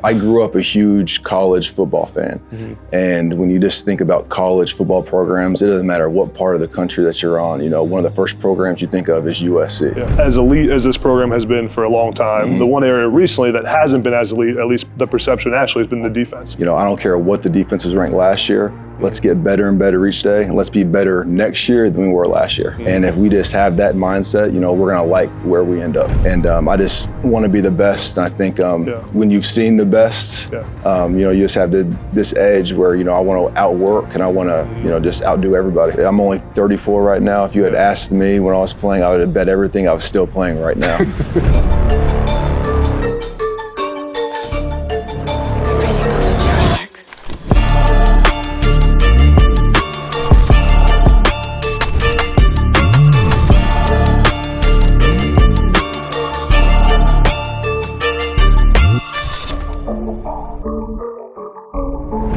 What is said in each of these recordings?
I grew up a huge college football fan. And when you just think about college football programs, it doesn't matter what part of the country that you're on. You know, one of the first programs you think of is USC. As elite as this program has been for a long time, the one area recently that hasn't been as elite, at least the perception actually, has been the defense. You know, I don't care what the defense was ranked last year. Let's get better and better each day, and let's be better next year than we were last year. And if we just have that mindset, you know, we're gonna like where we end up. And I just want to be the best. And I think when you've seen the best, you know, you just have this edge where, you know, I want to outwork and I want to, you know, just outdo everybody. I'm only 34 right now. If you had asked me when I was playing, I would have bet everything I was still playing right now.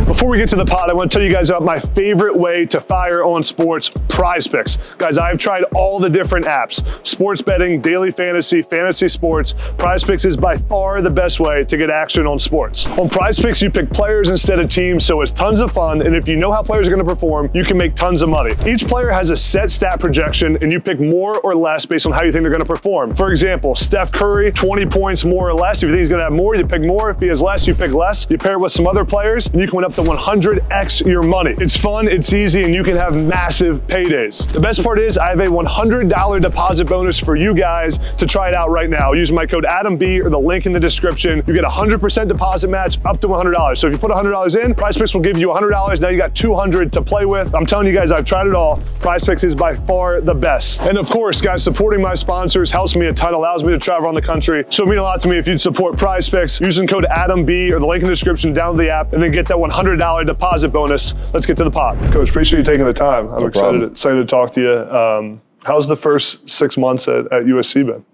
Before we get to the pod, I want to tell you guys about my favorite way to fire on sports, Prize Picks. Guys, I've tried all the different apps, sports betting, daily fantasy, fantasy sports. Prize Picks is by far the best way to get action on sports. On Prize Picks, you pick players instead of teams, so it's tons of fun, and if you know how players are going to perform, you can make tons of money. Each player has a set stat projection, and you pick more or less based on how you think they're going to perform. For example, Steph Curry, 20 points more or less. If you think he's going to have more, you pick more. If he has less, you pick less. You pair it with some other players, and you can win up to 100x your money. It's fun, it's easy, and you can have massive paydays. The best part is I have a $100 deposit bonus for you guys to try it out right now. Use my code ADAMB or the link in the description. You get a 100% deposit match up to $100. So if you put $100 in, Prize Picks will give you $100. Now you got $200 to play with. I'm telling you guys, I've tried it all. Prize Picks is by far the best. And of course, guys, supporting my sponsors helps me a ton, allows me to travel around the country. So it means a lot to me if you'd support Prize Picks using code ADAMB or the link in the description, download the app, and then get that $100 deposit bonus. Let's get to the pod. Coach, appreciate you taking the time. I'm excited to talk to you. How's the first 6 months at USC been?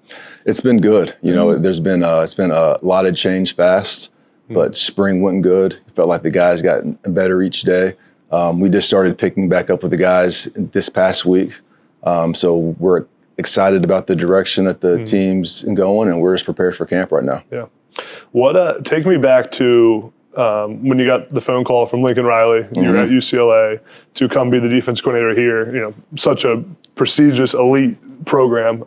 It's been good. You know, it's been a lot of change fast, but spring went good. It felt like the guys got better each day. We just started picking back up with the guys this past week. So we're excited about the direction that the team's going, and we're just prepared for camp right now. Yeah. What, take me back to when you got the phone call from Lincoln Riley, you were at UCLA to come be the defense coordinator here, you know, such a prestigious elite program.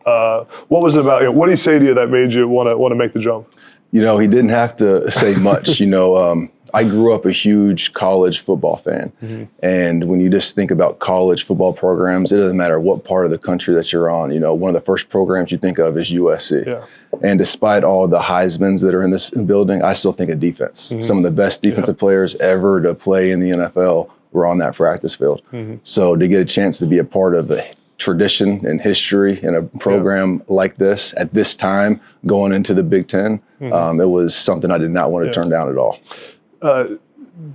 What was it about, you know, what did he say to you that made you want to make the jump? You know, he didn't have to say much. You know, I grew up a huge college football fan. And when you just think about college football programs, it doesn't matter what part of the country that you're on. You know, one of the first programs you think of is USC. And despite all the Heismans that are in this building, I still think of defense. Some of the best defensive players ever to play in the NFL were on that practice field. So to get a chance to be a part of a tradition and history in a program like this at this time going into the Big Ten, it was something I did not want to turn down at all.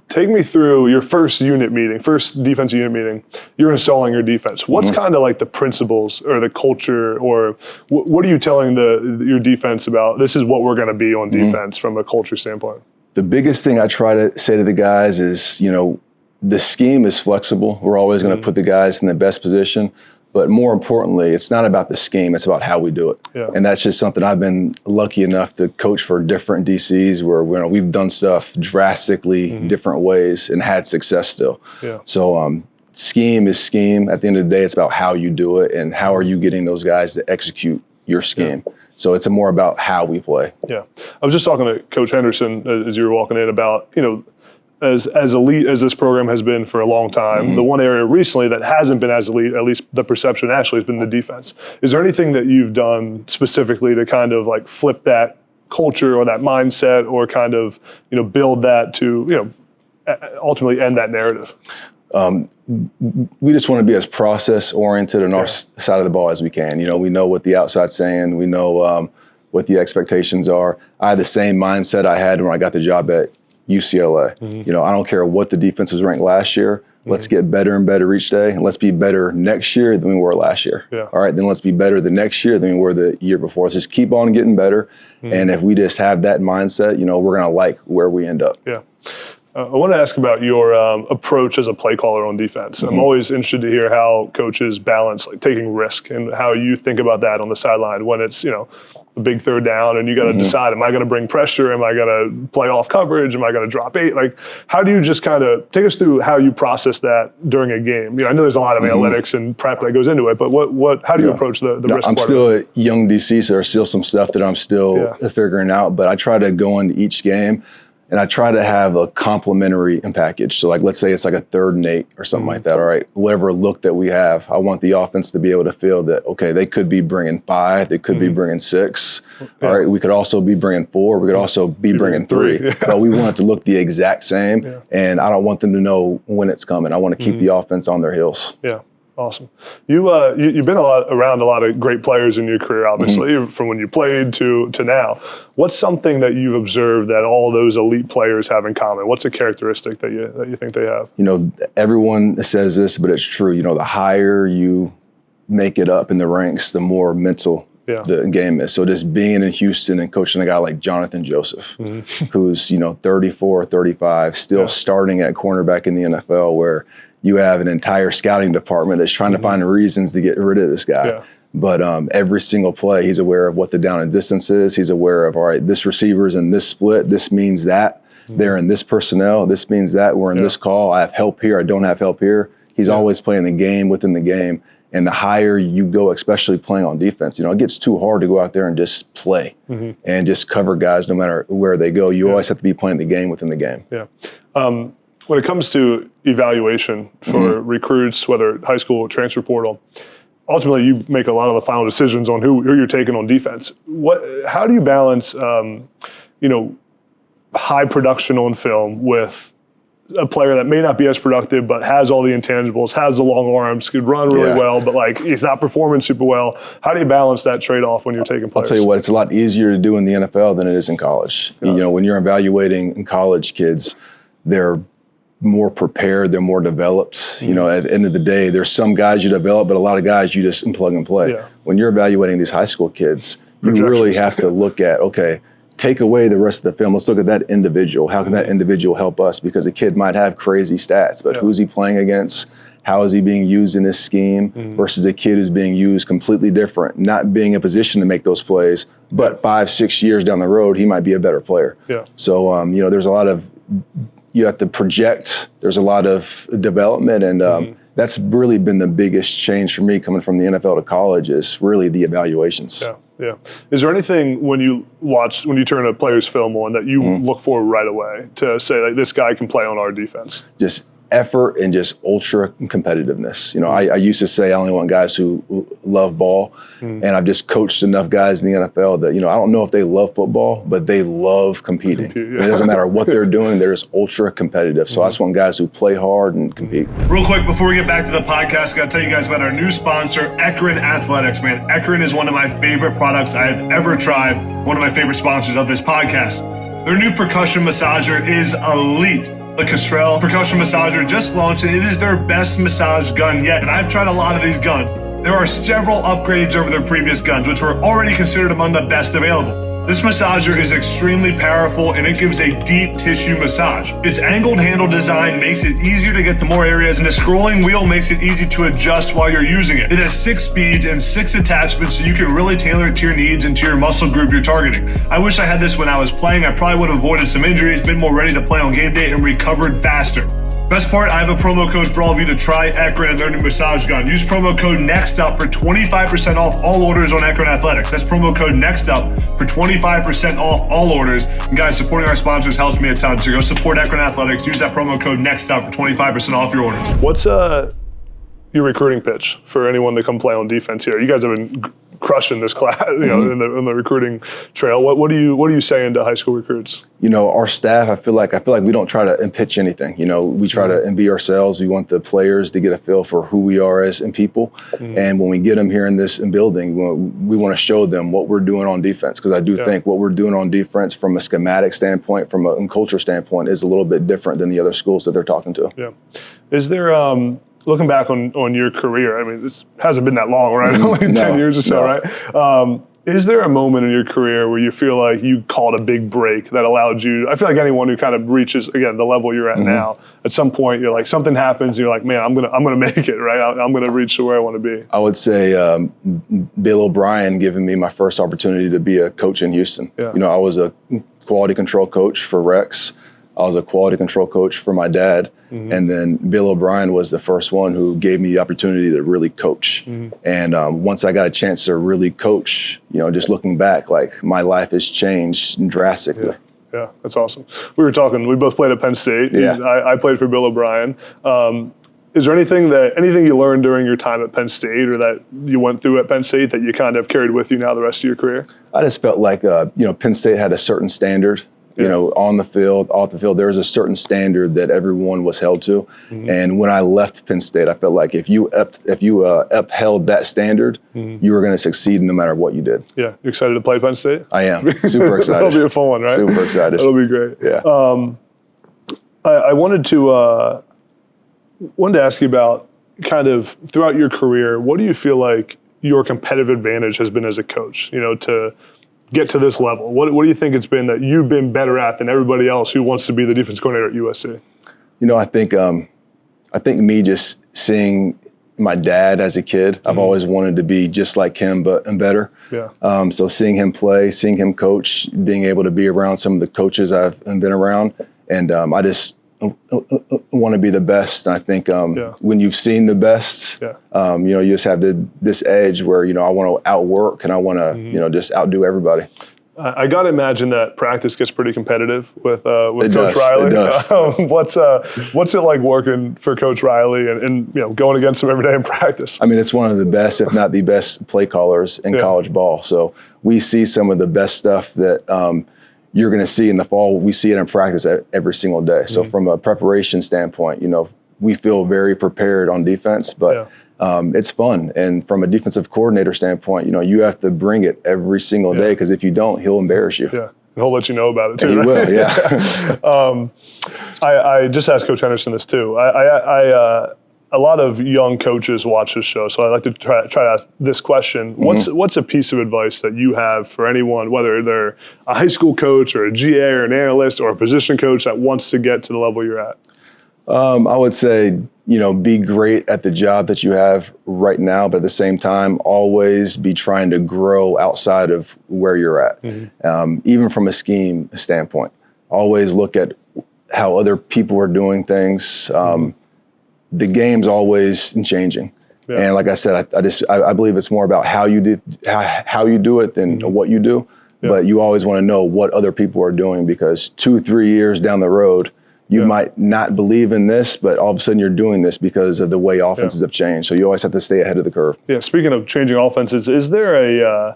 Take me through your first defense unit meeting. You're installing your defense. What's kind of like the principles or the culture, or what are you telling your defense about? This is what we're going to be on defense from a culture standpoint. The biggest thing I try to say to the guys is, you know, the scheme is flexible. We're always going to put the guys in the best position. But more importantly, it's not about the scheme, it's about how we do it. And that's just something I've been lucky enough to coach for different DCs where, you know, we've done stuff drastically different ways and had success still. So scheme is scheme. At the end of the day, it's about how you do it and how are you getting those guys to execute your scheme. So it's more about how we play. I was just talking to Coach Henderson as you were walking in about, you know, as elite as this program has been for a long time, the one area recently that hasn't been as elite, at least the perception actually, has been the defense. Is there anything that you've done specifically to kind of like flip that culture or that mindset, or kind of, you know, build that to, you know, ultimately end that narrative? We just want to be as process oriented on our side of the ball as we can. You know, we know what the outside's saying. We know what the expectations are. I had the same mindset I had when I got the job at UCLA. You know, I don't care what the defense was ranked last year. Let's get better and better each day, and let's be better next year than we were last year. All right, then let's be better the next year than we were the year before. Let's just keep on getting better. And if we just have that mindset, you know, we're going to like where we end up. I want to ask about your approach as a play caller on defense. I'm always interested to hear how coaches balance like taking risk and how you think about that on the sideline when it's, you know, a big third down, and you got to decide, am I going to bring pressure? Am I going to play off coverage? Am I going to drop 8? Like, how do you just kind of take us through how you process that during a game? I know there's a lot of analytics and prep that goes into it, but how do you approach the risk I'm part still a young DC, so there's still some stuff that I'm still figuring out, but I try to go into each game and I try to have a complementary package. So like, let's say it's like a 3rd and 8 or something like that. All right, whatever look that we have, I want the offense to be able to feel that, okay, they could be bringing 5, they could be bringing 6. All right, we could also be bringing 4, we could also be bringing 3. But we want it to look the exact same, and I don't want them to know when it's coming. I want to keep the offense on their heels. Yeah. Awesome. You've been around a lot of great players in your career, obviously, from when you played to now. What's something that you've observed that all those elite players have in common? What's a characteristic that you think they have? Everyone says this, but it's true. The higher you make it up in the ranks, the more mental the game is. So just being in Houston and coaching a guy like Jonathan Joseph, who's 34, 35, still starting at cornerback in the NFL, where you have an entire scouting department that's trying to find reasons to get rid of this guy. Yeah. But every single play, he's aware of what the down and distance is. He's aware of, all right, this receiver's in this split. This means that. They're in this personnel. This means that. We're in this call. I have help here. I don't have help here. He's always playing the game within the game. And the higher you go, especially playing on defense, it gets too hard to go out there and just play and just cover guys no matter where they go. You always have to be playing the game within the game. Yeah. When it comes to evaluation for recruits, whether high school or transfer portal, ultimately you make a lot of the final decisions on who you're taking on defense. How do you balance, high production on film with a player that may not be as productive, but has all the intangibles, has the long arms, could run really well, but he's not performing super well? How do you balance that trade-off when you're taking players? I'll tell you what, it's a lot easier to do in the NFL than it is in college. When you're evaluating in college kids, they're more prepared, they're more developed. At the end of the day, there's some guys you develop, but a lot of guys you just plug and play. Yeah. When you're evaluating these high school kids, you really have to look at, okay, take away the rest of the film. Let's look at that individual. How can that individual help us? Because a kid might have crazy stats, but who's he playing against? How is he being used in this scheme versus a kid who's being used completely different, not being in a position to make those plays, but 5-6 years down the road, he might be a better player. Yeah. So, there's a lot of, you have to project. There's a lot of development, and that's really been the biggest change for me coming from the NFL to college is really the evaluations. Yeah. Is there anything when you turn a player's film on that you look for right away to say like this guy can play on our defense? Just effort and just ultra competitiveness. I used to say I only want guys who love ball, and I've just coached enough guys in the NFL that, I don't know if they love football, but they love competing. It doesn't matter what they're doing, they're just ultra competitive. So I just want guys who play hard and compete. Real quick, before we get back to the podcast, I got to tell you guys about our new sponsor, Ekrin Athletics, man. Ekrin is one of my favorite products I've ever tried, one of my favorite sponsors of this podcast. Their new percussion massager is elite. The Kestrel percussion massager just launched, and it is their best massage gun yet. And I've tried a lot of these guns. There are several upgrades over their previous guns, which were already considered among the best available. This massager is extremely powerful, and it gives a deep tissue massage. Its angled handle design makes it easier to get to more areas, and the scrolling wheel makes it easy to adjust while you're using it. It has 6 speeds and 6 attachments, so you can really tailor it to your needs and to your muscle group you're targeting. I wish I had this when I was playing. I probably would have avoided some injuries, been more ready to play on game day, and recovered faster. Best part, I have a promo code for all of you to try Ekrin and their new massage gun. Use promo code NEXTUP for 25% off all orders on Ekrin Athletics. That's promo code NEXTUP for 25% off all orders. And guys, supporting our sponsors helps me a ton. So go support Ekrin Athletics. Use that promo code NEXTUP for 25% off your orders. What's your recruiting pitch for anyone to come play on defense here? You guys have been crushing this class, in the recruiting trail. What are you saying to high school recruits? Our staff, I feel like we don't try to pitch anything. We try to be ourselves. We want the players to get a feel for who we are as people. And when we get them here in this building, we want to show them what we're doing on defense. Because I do think what we're doing on defense from a schematic standpoint, from a culture standpoint, is a little bit different than the other schools that they're talking to. Yeah. Is there, looking back on your career, I mean, this hasn't been that long, right? Only 10 years or so, right? Is there a moment in your career where you feel like you called a big break that allowed you, I feel like anyone who kind of reaches, again, the level you're at now, at some point you're like, something happens, and you're like, man, I'm gonna make it, right? I'm gonna reach to where I want to be. I would say Bill O'Brien giving me my first opportunity to be a coach in Houston. Yeah. I was a quality control coach for Rex. I was a quality control coach for my dad. And then Bill O'Brien was the first one who gave me the opportunity to really coach. And once I got a chance to really coach, just looking back, like my life has changed drastically. Yeah, that's awesome. We both played at Penn State. Yeah. I played for Bill O'Brien. Is there anything you learned during your time at Penn State or that you went through at Penn State that you kind of carried with you now the rest of your career? I just felt like, Penn State had a certain standard. On the field, off the field, there was a certain standard that everyone was held to. And when I left Penn State, I felt like if you upheld that standard, you were going to succeed no matter what you did. Yeah, you excited to play Penn State? I am super excited. That'll be a fun one, right? Super excited. That'll be great. Yeah. I wanted to ask you about kind of throughout your career, what do you feel like your competitive advantage has been as a coach? To get to this level? What do you think it's been that you've been better at than everybody else who wants to be the defense coordinator at USC? I think me just seeing my dad as a kid, I've always wanted to be just like him, and better. Yeah. So seeing him play, seeing him coach, being able to be around some of the coaches I've been around, and I just want to be the best. And I think when you've seen the best, you just have this edge where, I want to outwork and I want to, just outdo everybody. I got to imagine that practice gets pretty competitive with Coach Riley. It does. What's it like working for Coach Riley and going against him every day in practice? I mean, it's one of the best, if not the best, play callers in college ball. So we see some of the best stuff that you're going to see in the fall. We see it in practice every single day. So from a preparation standpoint, we feel very prepared on defense, but it's fun. And from a defensive coordinator standpoint, you have to bring it every single day, because if you don't, he'll embarrass you. Yeah, and he'll let you know about it too. He will, yeah. I just asked Coach Henderson this too. A lot of young coaches watch this show, so I like to try to ask this question. What's a piece of advice that you have for anyone, whether they're a high school coach or a GA or an analyst or a position coach that wants to get to the level you're at? I would say, be great at the job that you have right now, but at the same time, always be trying to grow outside of where you're at. Even from a scheme standpoint, always look at how other people are doing things. The game's always changing. Yeah. And like I said, I believe it's more about how you do it than what you do. Yeah. But you always want to know what other people are doing, because 2-3 years down the road, you might not believe in this, but all of a sudden you're doing this because of the way offenses have changed. So you always have to stay ahead of the curve. Yeah. Speaking of changing offenses, is there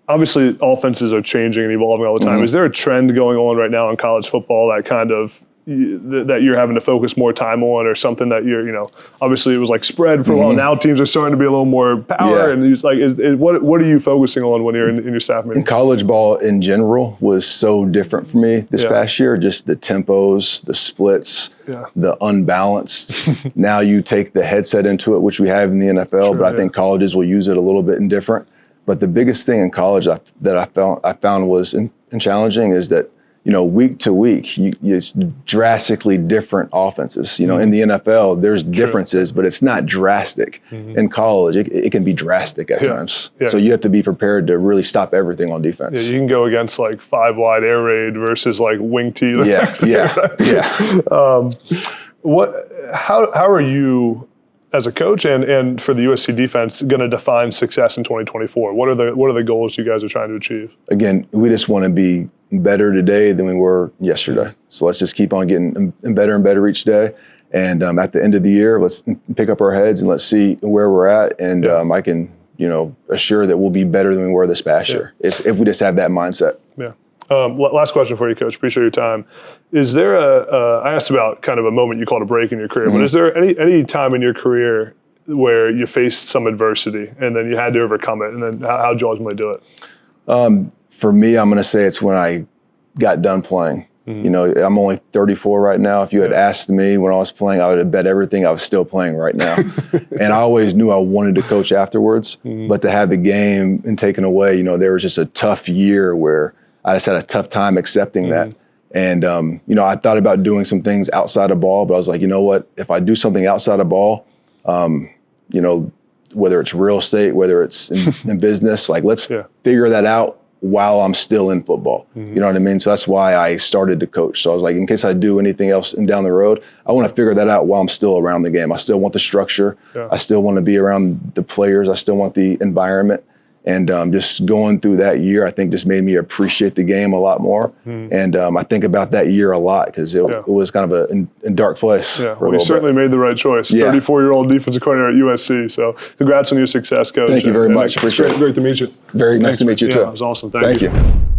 obviously offenses are changing and evolving all the time. Is there a trend going on right now in college football that kind of that you're having to focus more time on, or something that you're, obviously it was like spread for a while. Now teams are starting to be a little more power, and it's like, what are you focusing on when you're in your staff meetings? And college ball in general was so different for me this past year. Just the tempos, the splits, the unbalanced. Now you take the headset into it, which we have in the NFL, but I think colleges will use it a little bit indifferent. But the biggest thing in college that I found was challenging is that, week to week, it's drastically different offenses. In the NFL, there's differences, but it's not drastic. In college, it can be drastic at times. So you have to be prepared to really stop everything on defense. Yeah, you can go against like 5 wide air raid versus like wing T. How are you as a coach and for the USC defense going to define success in 2024? What are the goals you guys are trying to achieve? Again, we just want to be better today than we were yesterday. So let's just keep on getting better and better each day. And at the end of the year, let's pick up our heads and let's see where we're at. And I can, assure that we'll be better than we were this past year if we just have that mindset. Yeah. Last question for you, Coach. Appreciate your time. Is there I asked about kind of a moment you called a break in your career, but is there any time in your career where you faced some adversity and then you had to overcome it, and then how'd you ultimately do it? For me, I'm going to say it's when I got done playing. You know, I'm only 34 right now. If you had asked me when I was playing, I would have bet everything I was still playing right now. And I always knew I wanted to coach afterwards, but to have the game and taken away, you know, there was just a tough year where I just had a tough time accepting that. And, you know, I thought about doing some things outside of ball, but I was like, you know what, if I do something outside of ball, you know, whether it's real estate, whether it's in business, like let's figure that out while I'm still in football. You know what I mean? So that's why I started to coach. So I was like, in case I do anything else down the road, I want to figure that out while I'm still around the game. I still want the structure. I still want to be around the players. I still want the environment. And just going through that year, I think just made me appreciate the game a lot more. And I think about that year a lot because it was kind of a dark place. Yeah, well, you certainly made the right choice. 34-year-old defensive coordinator at USC. So congrats on your success, Coach. Thank you very much. Appreciate it. Great to meet you. Very nice to meet you too. Yeah, it was awesome. Thank you. Thank you.